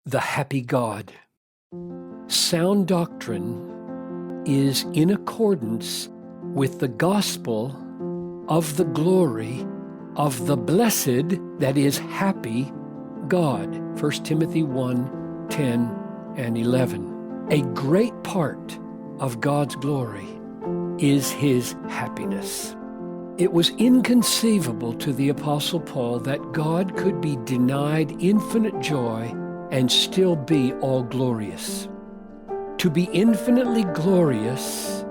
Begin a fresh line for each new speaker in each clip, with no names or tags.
the happy God. Sound doctrine is in accordance with the gospel of the glory of the blessed, that is, happy God. 1 Timothy 1:10 and 11. A great part of God's glory is his happiness. It was inconceivable to the Apostle Paul that God could be denied infinite joy and still be all glorious. To be infinitely glorious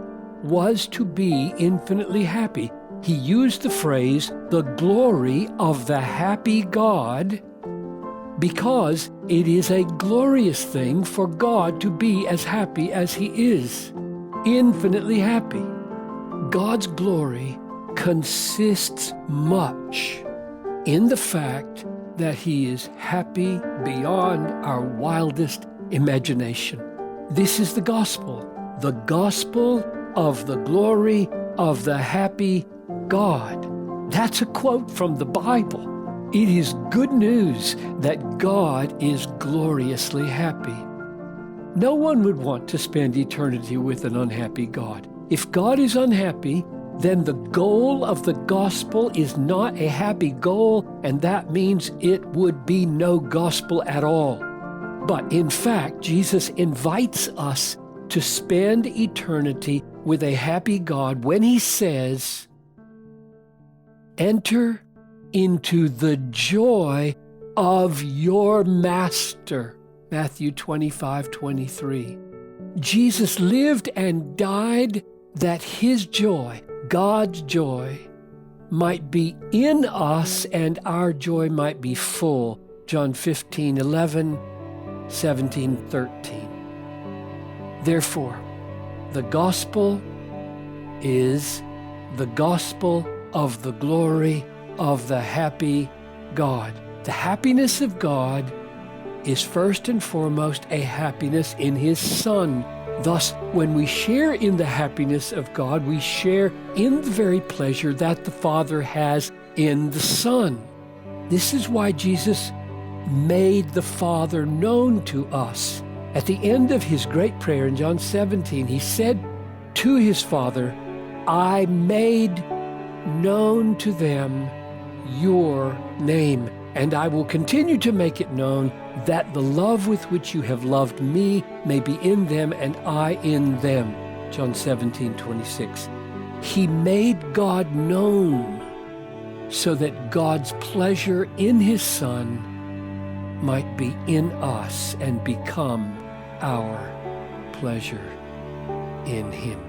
was to be infinitely happy. He used the phrase, the glory of the happy God, because it is a glorious thing for God to be as happy as he is, infinitely happy. God's glory consists much in the fact that he is happy beyond our wildest imagination. This is the gospel of the glory of the happy God. That's a quote from the Bible. It is good news that God is gloriously happy. No one would want to spend eternity with an unhappy God. If God is unhappy, then the goal of the gospel is not a happy goal, and that means it would be no gospel at all. But in fact, Jesus invites us to spend eternity with a happy God when he says, "Enter into the joy of your master." Matthew 25:23. Jesus lived and died that his joy, God's joy, might be in us and our joy might be full. John 15:11, 17:13. Therefore, the gospel is the gospel of the glory of the happy God. The happiness of God is first and foremost a happiness in his Son. Thus, when we share in the happiness of God, we share in the very pleasure that the Father has in the Son. This is why Jesus made the Father known to us. At the end of his great prayer in John 17, he said to his Father, "I made known to them your name, and I will continue to make it known, that the love with which you have loved me may be in them and I in them." John 17:26. He made God known so that God's pleasure in his Son might be in us and become our pleasure in him.